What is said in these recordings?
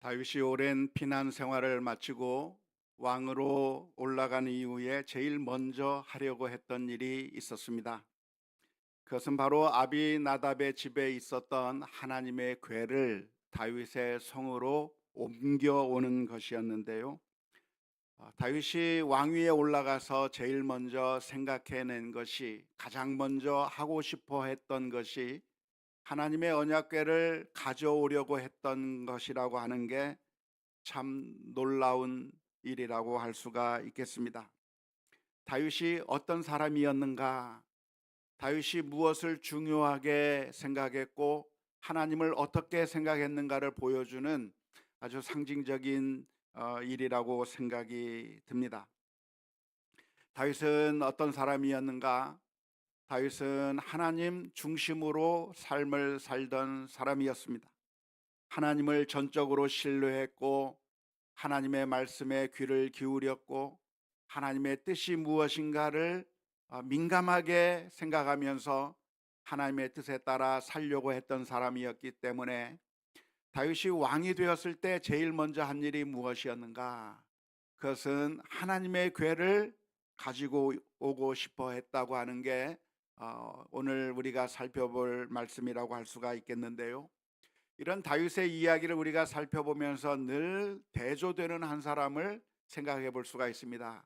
다윗이 오랜 피난 생활을 마치고 왕으로 올라간 이후에 제일 먼저 하려고 했던 일이 있었습니다. 그것은 바로 아비나답의 집에 있었던 하나님의 궤를 다윗의 성으로 옮겨오는 것이었는데요. 다윗이 왕위에 올라가서 제일 먼저 생각해낸 것이, 가장 먼저 하고 싶어 했던 것이 하나님의 언약궤를 가져오려고 했던 것이라고 하는 게 참 놀라운 일이라고 할 수가 있겠습니다. 다윗이 어떤 사람이었는가? 다윗이 무엇을 중요하게 생각했고 하나님을 어떻게 생각했는가를 보여주는 아주 상징적인 일이라고 생각이 듭니다. 다윗은 어떤 사람이었는가? 다윗은 하나님 중심으로 삶을 살던 사람이었습니다. 하나님을 전적으로 신뢰했고 하나님의 말씀에 귀를 기울였고 하나님의 뜻이 무엇인가를 민감하게 생각하면서 하나님의 뜻에 따라 살려고 했던 사람이었기 때문에 다윗이 왕이 되었을 때 제일 먼저 한 일이 무엇이었는가? 그것은 하나님의 궤를 가지고 오고 싶어 했다고 하는 게 오늘 우리가 살펴볼 말씀이라고 할 수가 있겠는데요. 이런 다윗의 이야기를 우리가 살펴보면서 늘 대조되는 한 사람을 생각해 볼 수가 있습니다.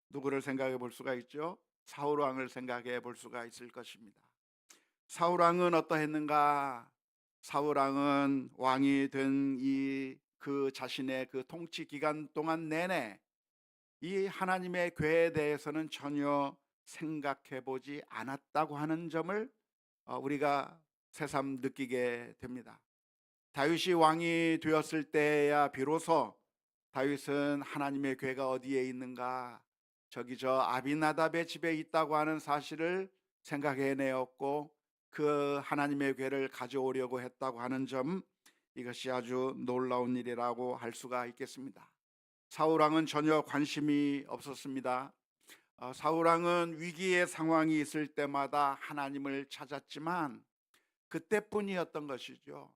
누구를 생각해 볼 수가 있죠? 사울 왕을 생각해 볼 수가 있을 것입니다. 사울 왕은 어떠했는가? 사울 왕은 왕이 된 그 자신의 그 통치 기간 동안 내내 이 하나님의 궤에 대해서는 전혀 생각해 보지 않았다고 하는 점을 우리가 새삼 느끼게 됩니다. 다윗이 왕이 되었을 때야 비로소 다윗은 하나님의 궤가 어디에 있는가, 저기 저 아비나답의 집에 있다고 하는 사실을 생각해내었고 그 하나님의 궤를 가져오려고 했다고 하는 점, 이것이 아주 놀라운 일이라고 할 수가 있겠습니다. 사울왕은 전혀 관심이 없었습니다. 사울왕은 위기의 상황이 있을 때마다 하나님을 찾았지만 그때뿐이었던 것이죠.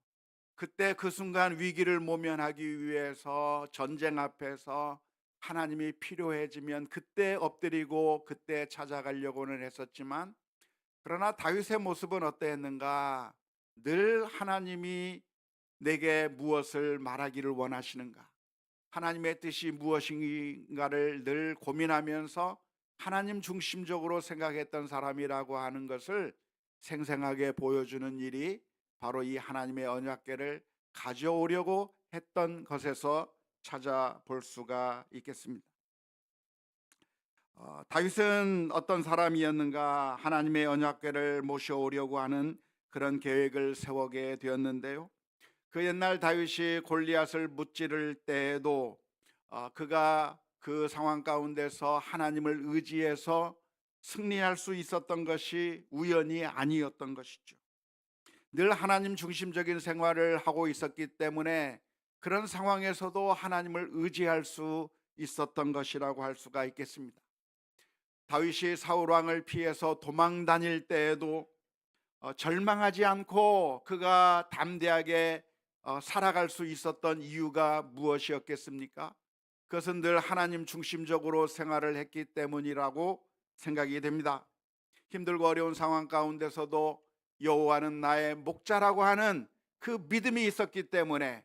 그때 그 순간 위기를 모면하기 위해서 전쟁 앞에서 하나님이 필요해지면 그때 엎드리고 그때 찾아가려고는 했었지만, 그러나 다윗의 모습은 어떠했는가? 늘 하나님이 내게 무엇을 말하기를 원하시는가, 하나님의 뜻이 무엇인가를 늘 고민하면서 하나님 중심적으로 생각했던 사람이라고 하는 것을 생생하게 보여주는 일이 바로 이 하나님의 언약궤를 가져오려고 했던 것에서 찾아볼 수가 있겠습니다. 다윗은 어떤 사람이었는가? 하나님의 언약궤를 모셔오려고 하는 그런 계획을 세우게 되었는데요. 그 옛날 다윗이 골리앗을 무찌를 때에도 그가 그 상황 가운데서 하나님을 의지해서 승리할 수 있었던 것이 우연이 아니었던 것이죠. 늘 하나님 중심적인 생활을 하고 있었기 때문에 그런 상황에서도 하나님을 의지할 수 있었던 것이라고 할 수가 있겠습니다. 다윗이 사울 왕을 피해서 도망 다닐 때에도 절망하지 않고 그가 담대하게 살아갈 수 있었던 이유가 무엇이었겠습니까? 그것은 늘 하나님 중심적으로 생활을 했기 때문이라고 생각이 됩니다. 힘들고 어려운 상황 가운데서도 여호와는 나의 목자라고 하는 그 믿음이 있었기 때문에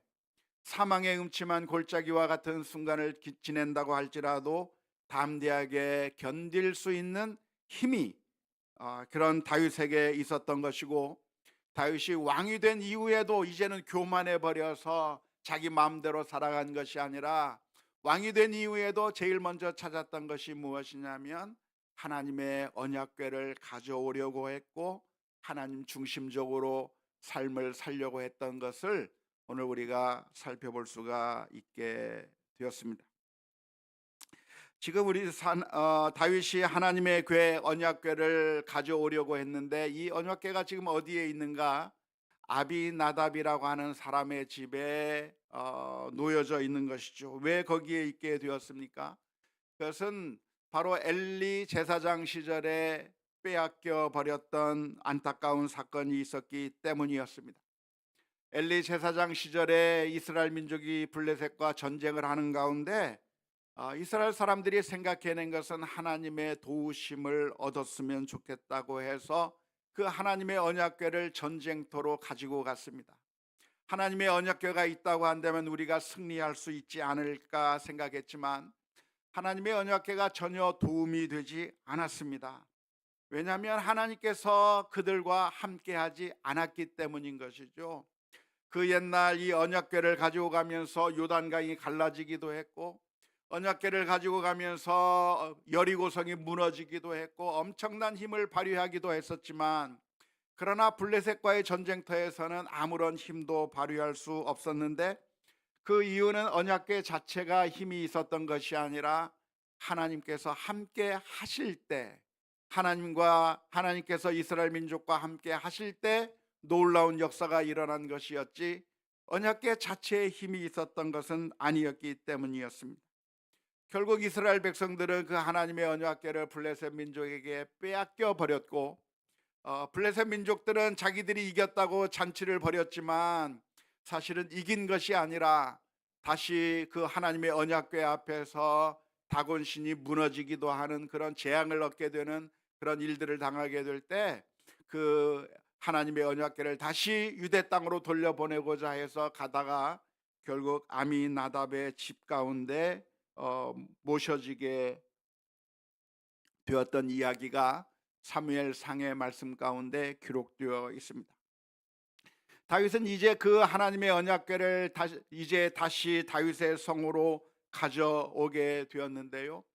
사망의 음침한 골짜기와 같은 순간을 지낸다고 할지라도 담대하게 견딜 수 있는 힘이 그런 다윗에게 있었던 것이고, 다윗이 왕이 된 이후에도 이제는 교만해 버려서 자기 마음대로 살아간 것이 아니라 왕이 된 이후에도 제일 먼저 찾았던 것이 무엇이냐면 하나님의 언약궤를 가져오려고 했고 하나님 중심적으로 삶을 살려고 했던 것을 오늘 우리가 살펴볼 수가 있게 되었습니다. 지금 우리 다윗이 하나님의 궤 언약궤를 가져오려고 했는데 이 언약궤가 지금 어디에 있는가? 아비나답이라고 하는 사람의 집에 놓여져 있는 것이죠. 왜 거기에 있게 되었습니까? 그것은 바로 엘리 제사장 시절에 빼앗겨 버렸던 안타까운 사건이 있었기 때문이었습니다. 엘리 제사장 시절에 이스라엘 민족이 블레셋과 전쟁을 하는 가운데 이스라엘 사람들이 생각해낸 것은 하나님의 도우심을 얻었으면 좋겠다고 해서 그 하나님의 언약궤를 전쟁터로 가지고 갔습니다. 하나님의 언약궤가 있다고 한다면 우리가 승리할 수 있지 않을까 생각했지만 하나님의 언약궤가 전혀 도움이 되지 않았습니다. 왜냐하면 하나님께서 그들과 함께하지 않았기 때문인 것이죠. 그 옛날 이 언약궤를 가지고 가면서 요단강이 갈라지기도 했고, 언약궤를 가지고 가면서 여리고성이 무너지기도 했고, 엄청난 힘을 발휘하기도 했었지만, 그러나 블레셋과의 전쟁터에서는 아무런 힘도 발휘할 수 없었는데, 그 이유는 언약궤 자체가 힘이 있었던 것이 아니라 하나님께서 함께 하실 때, 하나님께서 이스라엘 민족과 함께 하실 때 놀라운 역사가 일어난 것이었지, 언약궤 자체에 힘이 있었던 것은 아니었기 때문이었습니다. 결국 이스라엘 백성들은 그 하나님의 언약궤를 블레셋 민족에게 빼앗겨 버렸고, 블레셋 민족들은 자기들이 이겼다고 잔치를 벌였지만 사실은 이긴 것이 아니라 다시 그 하나님의 언약궤 앞에서 다곤신이 무너지기도 하는 그런 재앙을 얻게 되는 그런 일들을 당하게 될 때, 그 하나님의 언약궤를 다시 유대 땅으로 돌려보내고자 해서 가다가 결국 아미나답의 집 가운데 모셔지게 되었던 이야기가 사무엘상의 말씀 가운데 기록되어 있습니다. 다윗은 이제 그 하나님의 언약궤를 다시 다윗의 성으로 가져오게 되었는데요.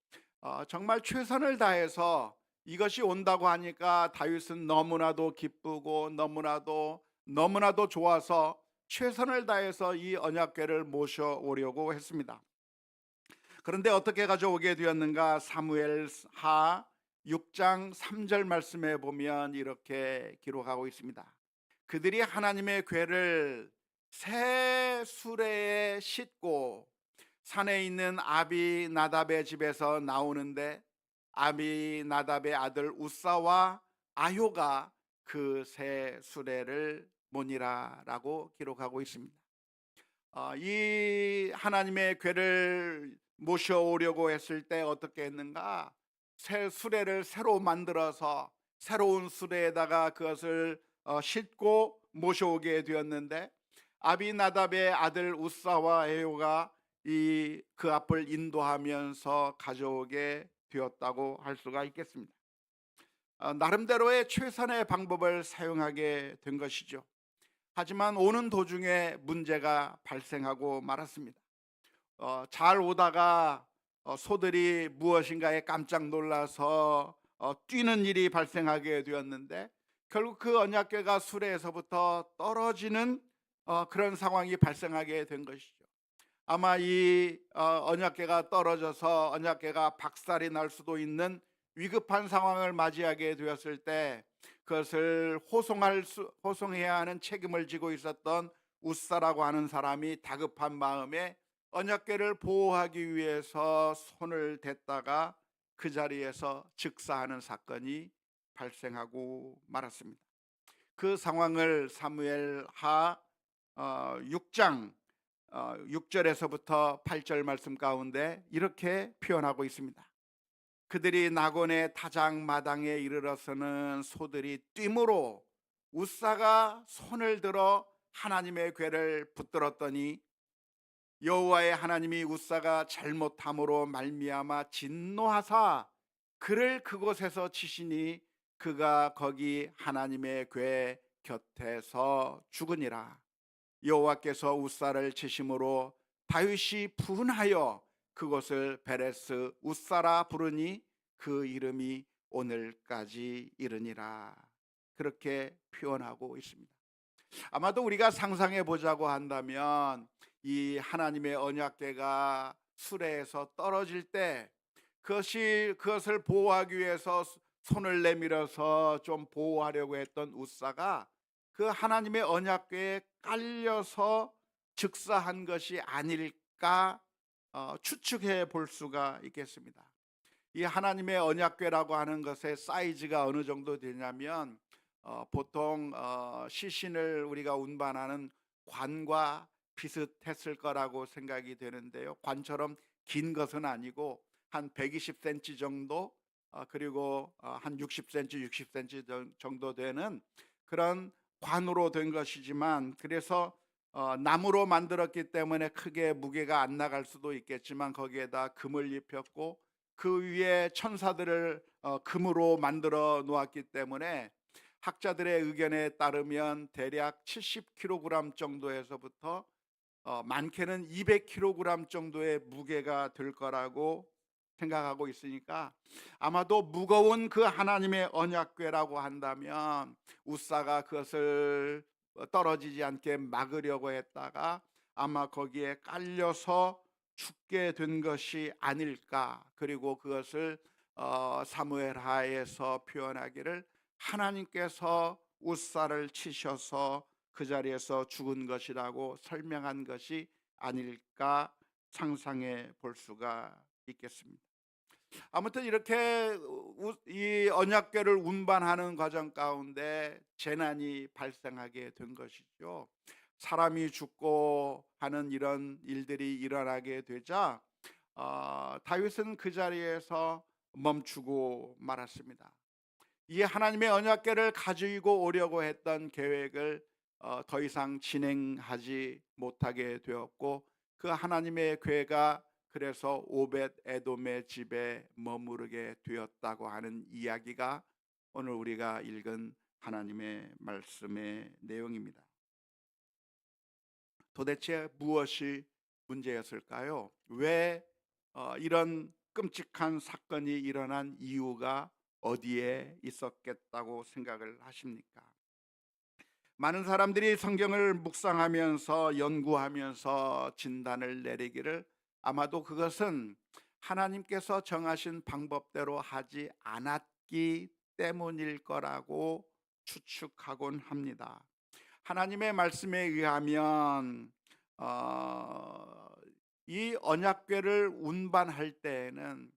정말 최선을 다해서 이것이 온다고 하니까 다윗은 너무나도 기쁘고 너무나도 좋아서 최선을 다해서 이 언약궤를 모셔오려고 했습니다. 그런데 어떻게 가져오게 되었는가? 사무엘하 6장 3절 말씀에 보면 이렇게 기록하고 있습니다. 그들이 하나님의 궤를 새 수레에 싣고 산에 있는 아비나답의 집에서 나오는데 아비나답의 아들 우사와 아효가 그 새 수레를 모니라라고 기록하고 있습니다. 이 하나님의 궤를 모셔오려고 했을 때 어떻게 했는가? 새 수레를 새로 만들어서 새로운 수레에다가 그것을 싣고 모셔오게 되었는데, 아비나답의 아들 우사와 에요가 그 앞을 인도하면서 가져오게 되었다고 할 수가 있겠습니다. 나름대로의 최선의 방법을 사용하게 된 것이죠. 하지만 오는 도중에 문제가 발생하고 말았습니다. 잘 오다가 소들이 무엇인가에 깜짝 놀라서 뛰는 일이 발생하게 되었는데, 결국 그 언약궤가 수레에서부터 떨어지는 그런 상황이 발생하게 된 것이죠. 아마 이 언약궤가 떨어져서 언약궤가 박살이 날 수도 있는 위급한 상황을 맞이하게 되었을 때 그것을 호송해야 하는 책임을 지고 있었던 우사라고 하는 사람이 다급한 마음에 언약궤를 보호하기 위해서 손을 댔다가 그 자리에서 즉사하는 사건이 발생하고 말았습니다. 그 상황을 사무엘하 6장 6절에서부터 8절 말씀 가운데 이렇게 표현하고 있습니다. 그들이 나곤의 타작마당에 이르러서는 소들이 뛰므로 우사가 손을 들어 하나님의 궤를 붙들었더니 여호와의 하나님이 우사가 잘못함으로 말미암아 진노하사 그를 그곳에서 치시니 그가 거기 하나님의 궤 곁에서 죽으니라. 여호와께서 우사를 치심으로 다윗이 분하여 그곳을 베레스 우사라 부르니 그 이름이 오늘까지 이르니라. 그렇게 표현하고 있습니다. 아마도 우리가 상상해 보자고 한다면 이 하나님의 언약궤가 수레에서 떨어질 때 그것을 보호하기 위해서 손을 내밀어서 좀 보호하려고 했던 우사가 그 하나님의 언약궤에 깔려서 즉사한 것이 아닐까 추측해 볼 수가 있겠습니다. 이 하나님의 언약궤라고 하는 것의 사이즈가 어느 정도 되냐면 보통 시신을 우리가 운반하는 관과 비슷했을 거라고 생각이 되는데요. 관처럼 긴 것은 아니고 한 120cm 정도, 그리고 한 60cm, 60cm 정도 되는 그런 관으로 된 것이지만, 그래서 나무로 만들었기 때문에 크게 무게가 안 나갈 수도 있겠지만, 거기에다 금을 입혔고 그 위에 천사들을 금으로 만들어 놓았기 때문에 학자들의 의견에 따르면 대략 70kg 정도에서부터 많게는 200kg 정도의 무게가 될 거라고 생각하고 있으니까, 아마도 무거운 그 하나님의 언약궤라고 한다면 우사가 그것을 떨어지지 않게 막으려고 했다가 아마 거기에 깔려서 죽게 된 것이 아닐까. 그리고 그것을 사무엘하에서 표현하기를 하나님께서 우사를 치셔서 그 자리에서 죽은 것이라고 설명한 것이 아닐까 상상해 볼 수가 있겠습니다. 아무튼 이렇게 이 언약궤를 운반하는 과정 가운데 재난이 발생하게 된 것이죠. 사람이 죽고 하는 이런 일들이 일어나게 되자 다윗은 그 자리에서 멈추고 말았습니다. 이 하나님의 언약궤를 가지고 오려고 했던 계획을 더 이상 진행하지 못하게 되었고, 그 하나님의 궤가 그래서 오벳 에돔의 집에 머무르게 되었다고 하는 이야기가 오늘 우리가 읽은 하나님의 말씀의 내용입니다. 도대체 무엇이 문제였을까요? 왜 이런 끔찍한 사건이 일어난 이유가 어디에 있었겠다고 생각을 하십니까? 많은 사람들이 성경을 묵상하면서 연구하면서 진단을 내리기를 아마도 그것은 하나님께서 정하신 방법대로 하지 않았기 때문일 거라고 추측하곤 합니다. 하나님의 말씀에 의하면 이 언약궤를 운반할 때에는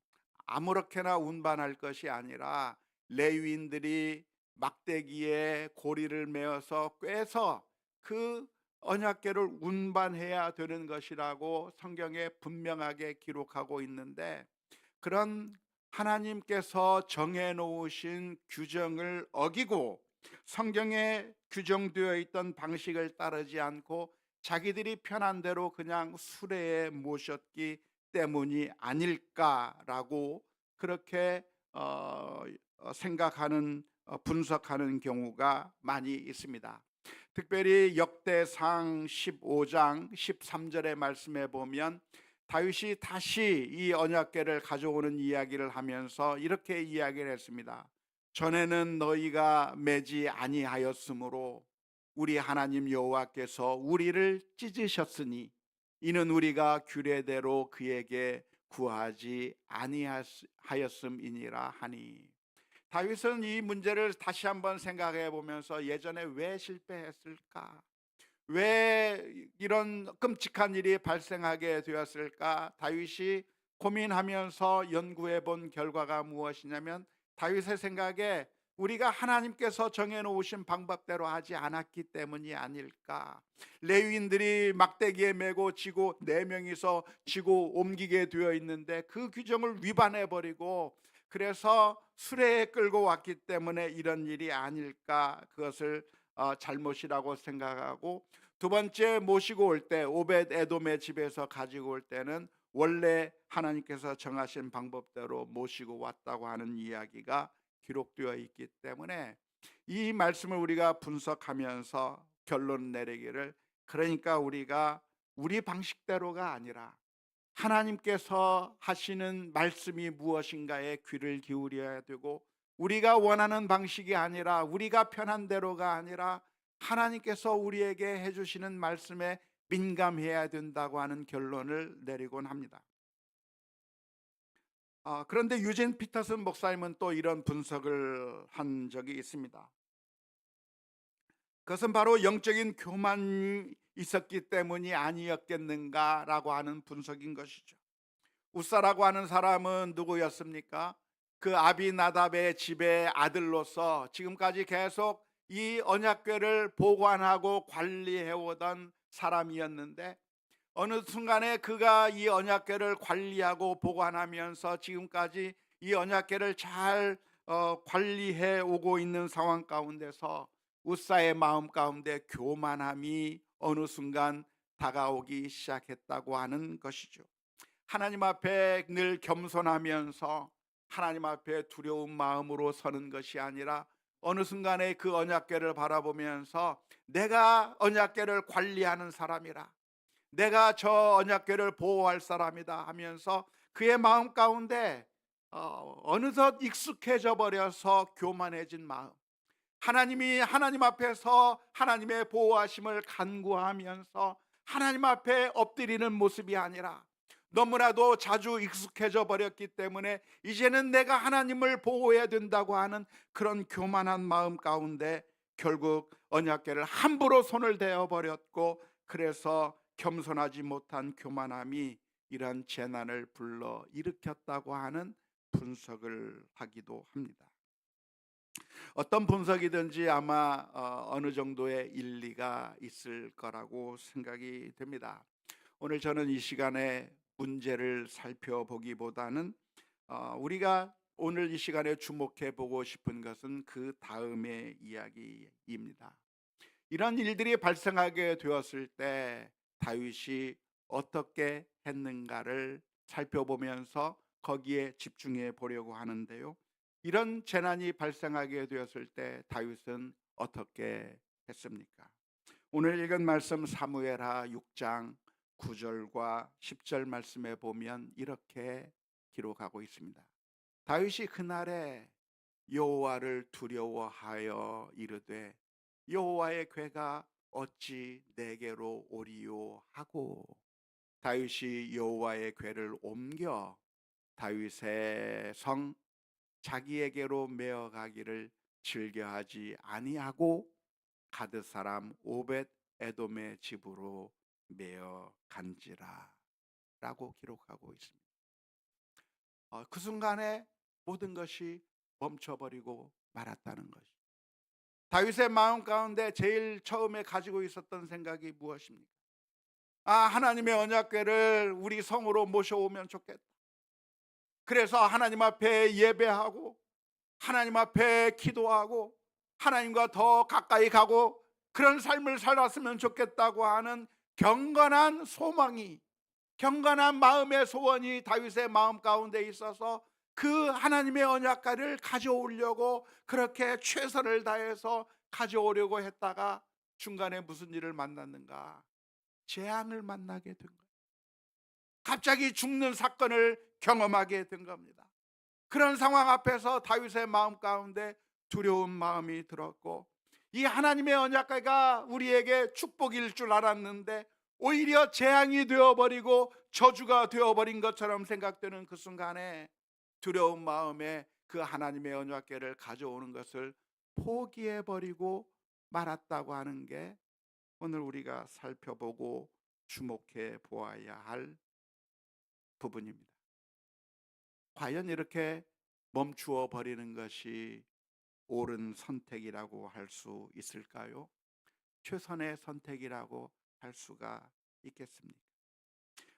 아무렇게나 운반할 것이 아니라 레위인들이 막대기에 고리를 메어서 꿰서 그 언약궤를 운반해야 되는 것이라고 성경에 분명하게 기록하고 있는데, 그런 하나님께서 정해 놓으신 규정을 어기고 성경에 규정되어 있던 방식을 따르지 않고 자기들이 편한 대로 그냥 수레에 모셨기 때문이 아닐까라고 그렇게 생각하는, 분석하는 경우가 많이 있습니다. 특별히 역대상 15장 13절의 말씀에 보면 다윗이 다시 이 언약궤를 가져오는 이야기를 하면서 이렇게 이야기를 했습니다. 전에는 너희가 매지 아니하였으므로 우리 하나님 여호와께서 우리를 찢으셨으니 이는 우리가 규례대로 그에게 구하지 아니하였음이니라 하니. 다윗은 이 문제를 다시 한번 생각해 보면서 예전에 왜 실패했을까? 왜 이런 끔찍한 일이 발생하게 되었을까? 다윗이 고민하면서 연구해 본 결과가 무엇이냐면, 다윗의 생각에 우리가 하나님께서 정해 놓으신 방법대로 하지 않았기 때문이 아닐까. 레위인들이 막대기에 메고 지고 4명이서 지고 옮기게 되어 있는데 그 규정을 위반해 버리고 그래서 수레에 끌고 왔기 때문에 이런 일이 아닐까, 그것을 잘못이라고 생각하고, 두 번째 모시고 올 때 오벳 에돔의 집에서 가지고 올 때는 원래 하나님께서 정하신 방법대로 모시고 왔다고 하는 이야기가 기록되어 있기 때문에 이 말씀을 우리가 분석하면서 결론 내리기를, 그러니까 우리가 우리 방식대로가 아니라 하나님께서 하시는 말씀이 무엇인가에 귀를 기울여야 되고, 우리가 원하는 방식이 아니라 우리가 편한 대로가 아니라 하나님께서 우리에게 해주시는 말씀에 민감해야 된다고 하는 결론을 내리곤 합니다. 그런데 유진 피터슨 목사님은 또 이런 분석을 한 적이 있습니다. 그것은 바로 영적인 교만이 있었기 때문이 아니었겠는가라고 하는 분석인 것이죠. 우사라고 하는 사람은 누구였습니까? 그 아비나답의 집의 아들로서 지금까지 계속 이 언약궤를 보관하고 관리해 오던 사람이었는데, 어느 순간에 그가 이 언약궤를 관리하고 보관하면서 지금까지 이 언약궤를 잘 관리해 오고 있는 상황 가운데서 웃사의 마음 가운데 교만함이 어느 순간 다가오기 시작했다고 하는 것이죠. 하나님 앞에 늘 겸손하면서 하나님 앞에 두려운 마음으로 서는 것이 아니라 어느 순간에 그 언약궤를 바라보면서 내가 언약궤를 관리하는 사람이라, 내가 저 언약궤를 보호할 사람이다 하면서 그의 마음 가운데 어느덧 익숙해져 버려서 교만해진 마음, 하나님 앞에서 하나님의 보호하심을 간구하면서 하나님 앞에 엎드리는 모습이 아니라 너무나도 자주 익숙해져 버렸기 때문에 이제는 내가 하나님을 보호해야 된다고 하는 그런 교만한 마음 가운데 결국 언약궤를 함부로 손을 대어 버렸고, 그래서 겸손하지 못한 교만함이 이런 재난을 불러 일으켰다고 하는 분석을 하기도 합니다. 어떤 분석이든지 아마 어느 정도의 일리가 있을 거라고 생각이 됩니다. 오늘 저는 이 시간에 문제를 살펴보기보다는 우리가 오늘 이 시간에 주목해 보고 싶은 것은 그 다음의 이야기입니다. 이런 일들이 발생하게 되었을 때 다윗이 어떻게 했는가를 살펴보면서 거기에 집중해 보려고 하는데요. 이런 재난이 발생하게 되었을 때 다윗은 어떻게 했습니까? 오늘 읽은 말씀 사무엘하 6장 9절과 10절 말씀에 보면 이렇게 기록하고 있습니다. 다윗이 그날에 여호와를 두려워하여 이르되 여호와의 궤가 어찌 내게로 오리요 하고, 다윗이 여호와의 궤를 옮겨 다윗의 성 자기에게로 메어 가기를 즐겨하지 아니하고 가드 사람 오벳 에돔의 집으로 메어 간지라 라고 기록하고 있습니다. 그 순간에 모든 것이 멈춰버리고 말았다는 것이, 다윗의 마음 가운데 제일 처음에 가지고 있었던 생각이 무엇입니까? 하나님의 언약궤를 우리 성으로 모셔오면 좋겠다. 그래서 하나님 앞에 예배하고 하나님 앞에 기도하고 하나님과 더 가까이 가고 그런 삶을 살았으면 좋겠다고 하는 경건한 소망이, 경건한 마음의 소원이 다윗의 마음 가운데 있어서 그 하나님의 언약궤를 가져오려고 그렇게 최선을 다해서 가져오려고 했다가 중간에 무슨 일을 만났는가? 재앙을 만나게 된 거예요. 갑자기 죽는 사건을 경험하게 된 겁니다. 그런 상황 앞에서 다윗의 마음 가운데 두려운 마음이 들었고, 이 하나님의 언약궤가 우리에게 축복일 줄 알았는데 오히려 재앙이 되어버리고 저주가 되어버린 것처럼 생각되는 그 순간에 두려운 마음에 그 하나님의 언약궤를 가져오는 것을 포기해버리고 말았다고 하는 게 오늘 우리가 살펴보고 주목해 보아야 할 부분입니다. 과연 이렇게 멈추어 버리는 것이 옳은 선택이라고 할 수 있을까요? 최선의 선택이라고 할 수가 있겠습니까?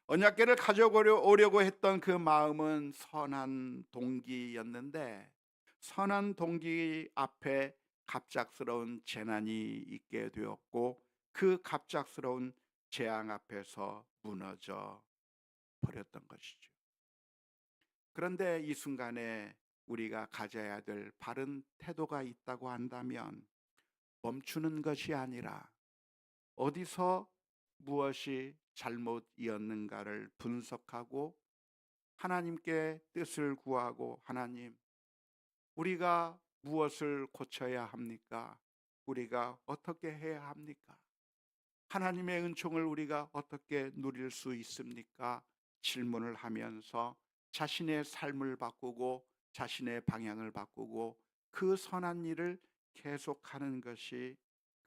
언약궤를 가져오려고 했던 그 마음은 선한 동기였는데, 선한 동기 앞에 갑작스러운 재난이 있게 되었고 그 갑작스러운 재앙 앞에서 무너져 버렸던 것이죠. 그런데 이 순간에 우리가 가져야 될 바른 태도가 있다고 한다면 멈추는 것이 아니라 어디서 무엇이 잘못이었는가를 분석하고 하나님께 뜻을 구하고, 하나님, 우리가 무엇을 고쳐야 합니까? 우리가 어떻게 해야 합니까? 하나님의 은총을 우리가 어떻게 누릴 수 있습니까? 질문을 하면서 자신의 삶을 바꾸고 자신의 방향을 바꾸고 그 선한 일을 계속하는 것이,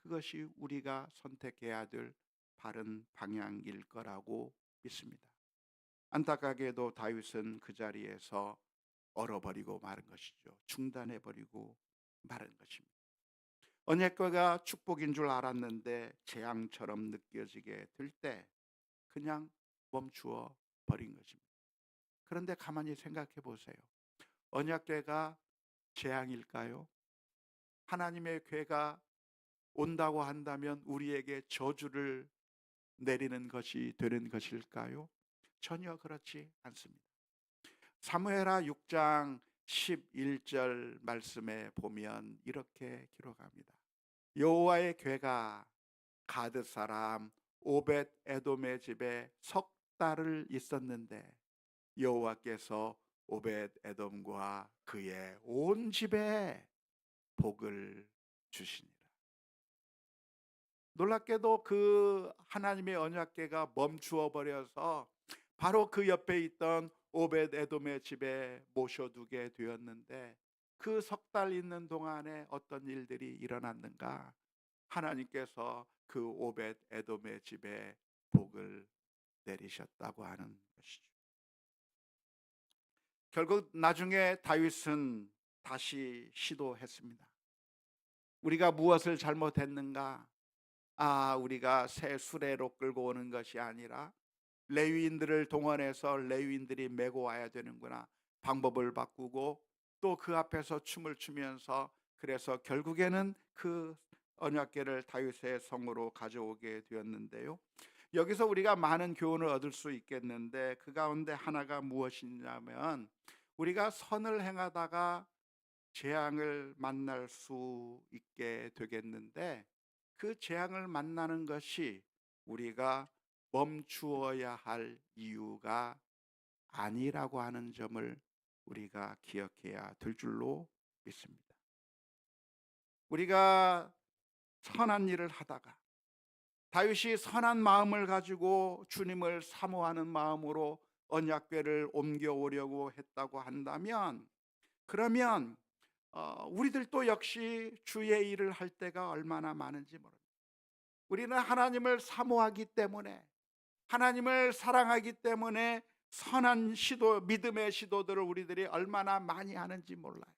그것이 우리가 선택해야 될 바른 방향일 거라고 믿습니다. 안타깝게도 다윗은 그 자리에서 얼어버리고 마른 것이죠. 중단해버리고 마른 것입니다. 언약궤가 축복인 줄 알았는데 재앙처럼 느껴지게 될 때 그냥 멈추어 버린 것입니다. 그런데 가만히 생각해 보세요. 언약궤가 재앙일까요? 하나님의 궤가 온다고 한다면 우리에게 저주를 내리는 것이 되는 것일까요? 전혀 그렇지 않습니다. 사무엘하 6장 11절 말씀에 보면 이렇게 기록합니다. 여호와의 궤가 가드 사람 오벳 에돔의 집에 석 달을 있었는데 여호와께서 오벳 에돔과 그의 온 집에 복을 주시니라. 놀랍게도 그 하나님의 언약궤가 멈추어 버려서 바로 그 옆에 있던 오벳 에돔의 집에 모셔두게 되었는데 그 석 달 있는 동안에 어떤 일들이 일어났는가? 하나님께서 그 오벳 에돔의 집에 복을 내리셨다고 하는 것이죠. 결국 나중에 다윗은 다시 시도했습니다. 우리가 무엇을 잘못했는가? 우리가 새 수레로 끌고 오는 것이 아니라 레위인들을 동원해서 레위인들이 메고 와야 되는구나. 방법을 바꾸고 또 그 앞에서 춤을 추면서 그래서 결국에는 그 언약궤를 다윗의 성으로 가져오게 되었는데요. 여기서 우리가 많은 교훈을 얻을 수 있겠는데 그 가운데 하나가 무엇이냐면 우리가 선을 행하다가 재앙을 만날 수 있게 되겠는데 그 재앙을 만나는 것이 우리가 멈추어야 할 이유가 아니라고 하는 점을 우리가 기억해야 될 줄로 믿습니다. 우리가 선한 일을 하다가 다윗이 선한 마음을 가지고 주님을 사모하는 마음으로 언약궤를 옮겨오려고 했다고 한다면 그러면 우리들도 역시 주의 일을 할 때가 얼마나 많은지 모릅니다. 우리는 하나님을 사모하기 때문에 하나님을 사랑하기 때문에 선한 시도, 믿음의 시도들을 우리들이 얼마나 많이 하는지 몰라요.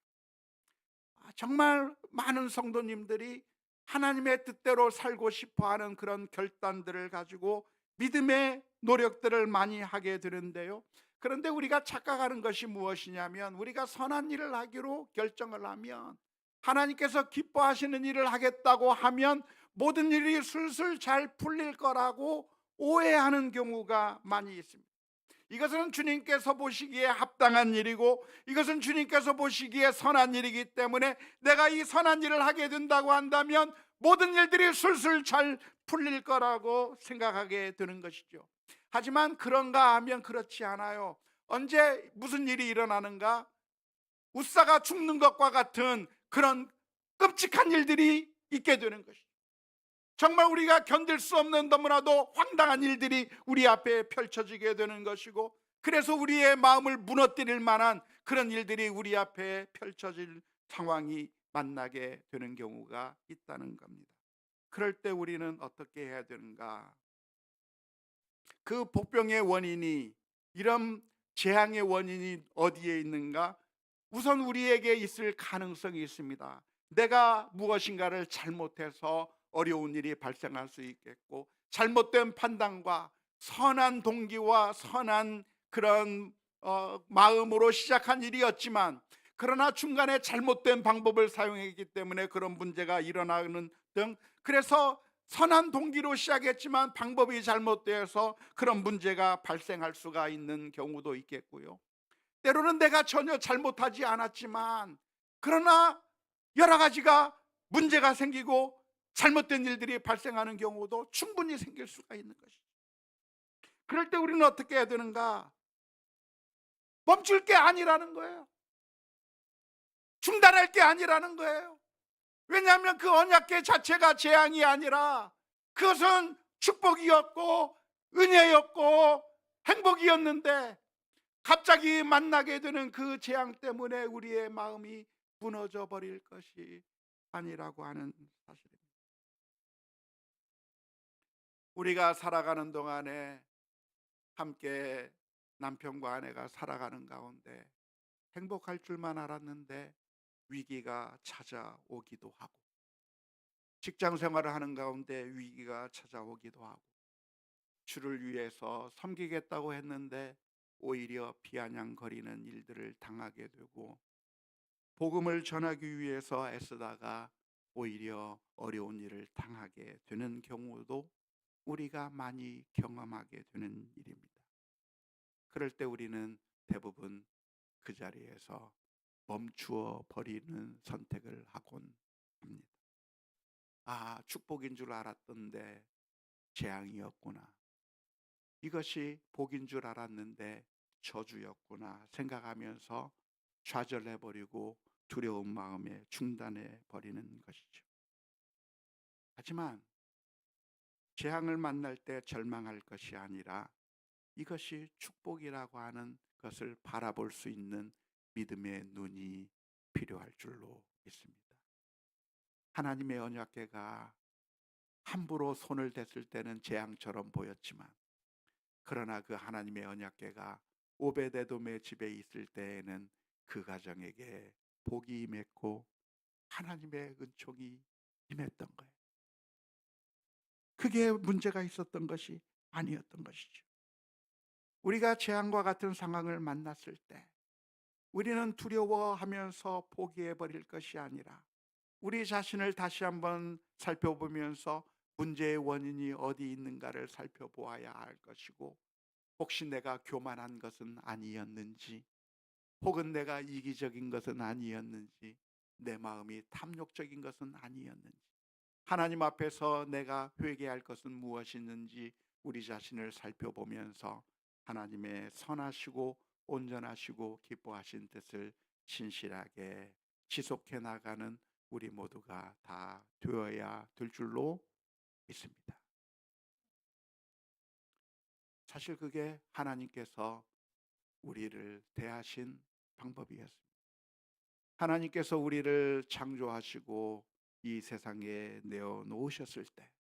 정말 많은 성도님들이 하나님의 뜻대로 살고 싶어하는 그런 결단들을 가지고 믿음의 노력들을 많이 하게 되는데요. 그런데 우리가 착각하는 것이 무엇이냐면 우리가 선한 일을 하기로 결정을 하면 하나님께서 기뻐하시는 일을 하겠다고 하면 모든 일이 술술 잘 풀릴 거라고 오해하는 경우가 많이 있습니다. 이것은 주님께서 보시기에 합당한 일이고 이것은 주님께서 보시기에 선한 일이기 때문에 내가 이 선한 일을 하게 된다고 한다면 모든 일들이 술술 잘 풀릴 거라고 생각하게 되는 것이죠. 하지만 그런가 하면 그렇지 않아요. 언제 무슨 일이 일어나는가? 웃사가 죽는 것과 같은 그런 끔찍한 일들이 있게 되는 것이죠. 정말 우리가 견딜 수 없는 너무나도 황당한 일들이 우리 앞에 펼쳐지게 되는 것이고 그래서 우리의 마음을 무너뜨릴 만한 그런 일들이 우리 앞에 펼쳐질 상황이 만나게 되는 경우가 있다는 겁니다. 그럴 때 우리는 어떻게 해야 되는가? 그 복병의 원인이 이런 재앙의 원인이 어디에 있는가? 우선 우리에게 있을 가능성이 있습니다. 내가 무엇인가를 잘못해서 어려운 일이 발생할 수 있겠고 잘못된 판단과 선한 동기와 선한 그런 마음으로 시작한 일이었지만 그러나 중간에 잘못된 방법을 사용했기 때문에 그런 문제가 일어나는 등 그래서 선한 동기로 시작했지만 방법이 잘못되어서 그런 문제가 발생할 수가 있는 경우도 있겠고요. 때로는 내가 전혀 잘못하지 않았지만 그러나 여러 가지가 문제가 생기고 잘못된 일들이 발생하는 경우도 충분히 생길 수가 있는 것이죠. 그럴 때 우리는 어떻게 해야 되는가? 멈출 게 아니라는 거예요. 중단할 게 아니라는 거예요. 왜냐하면 그 언약궤 자체가 재앙이 아니라 그것은 축복이었고 은혜였고 행복이었는데 갑자기 만나게 되는 그 재앙 때문에 우리의 마음이 무너져 버릴 것이 아니라고 하는 사실입니다. 우리가 살아가는 동안에 함께 남편과 아내가 살아가는 가운데 행복할 줄만 알았는데 위기가 찾아오기도 하고 직장 생활을 하는 가운데 위기가 찾아오기도 하고, 주를 위해서 섬기겠다고 했는데 오히려 비아냥거리는 일들을 당하게 되고, 복음을 전하기 위해서 애쓰다가 오히려 어려운 일을 당하게 되는 경우도 우리가 많이 경험하게 되는 일입니다. 그럴 때 우리는 대부분 그 자리에서 멈추어 버리는 선택을 하곤 합니다. 아, 축복인 줄 알았던데 재앙이었구나. 이것이 복인 줄 알았는데 저주였구나 생각하면서 좌절해 버리고 두려운 마음에 중단해 버리는 것이죠. 하지만 재앙을 만날 때 절망할 것이 아니라 이것이 축복이라고 하는 것을 바라볼 수 있는 믿음의 눈이 필요할 줄로 믿습니다. 하나님의 언약궤가 함부로 손을 댔을 때는 재앙처럼 보였지만, 그러나 그 하나님의 언약궤가 오베데돔의 집에 있을 때에는 그 가정에게 복이 임했고 하나님의 은총이 임했던 거예요. 그게 문제가 있었던 것이 아니었던 것이죠. 우리가 재앙과 같은 상황을 만났을 때 우리는 두려워하면서 포기해 버릴 것이 아니라 우리 자신을 다시 한번 살펴보면서 문제의 원인이 어디 있는가를 살펴보아야 할 것이고, 혹시 내가 교만한 것은 아니었는지, 혹은 내가 이기적인 것은 아니었는지, 내 마음이 탐욕적인 것은 아니었는지, 하나님 앞에서 내가 회개할 것은 무엇이있는지 우리 자신을 살펴보면서 하나님의 선하시고 온전하시고 기뻐하신 뜻을 신실하게 지속해 나가는 우리 모두가 다 되어야 될 줄로 믿습니다. 사실 그게 하나님께서 우리를 대하신 방법이었습니다. 하나님께서 우리를 창조하시고 이 세상에 내어 놓으셨을 때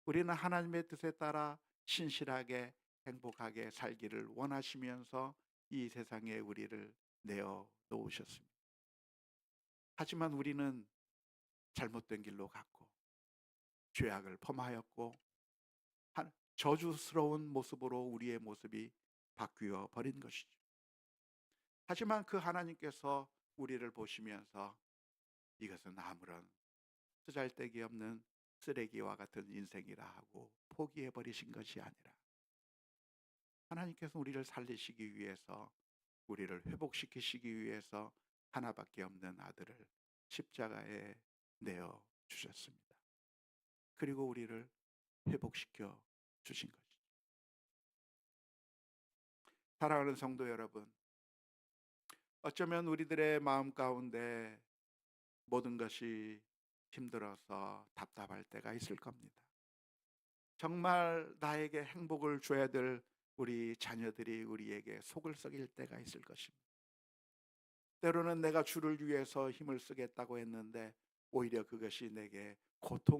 우리는 하나님의 뜻에 따라 신실하게 행복하게 살기를 원하시면서 이 세상에 우리를 내어 놓으셨습니다. 하지만 우리는 잘못된 길로 갔고 죄악을 범하였고 저주스러운 모습으로 우리의 모습이 바뀌어 버린 것이죠. 하지만 그 하나님께서 우리를 보시면서 이것은 아무런 쓰잘데기 없는 쓰레기와 같은 인생이라 하고 포기해 버리신 것이 아니라, 하나님께서 우리를 살리시기 위해서, 우리를 회복시키시기 위해서 하나밖에 없는 아들을 십자가에 내어 주셨습니다. 그리고 우리를 회복시켜 주신 것이죠. 사랑하는 성도 여러분, 어쩌면 우리들의 마음 가운데 모든 것이 힘들어서 답답할 때가 있을 겁니다. 정말 나에게 행복을 줘야 될 우리 자녀들이 우리에게 속을 썩일 때가 있을 것입니다. 때로는 내가 주를 위해서 힘을 쓰겠다고 했는데 오히려 그것이 내게 고통을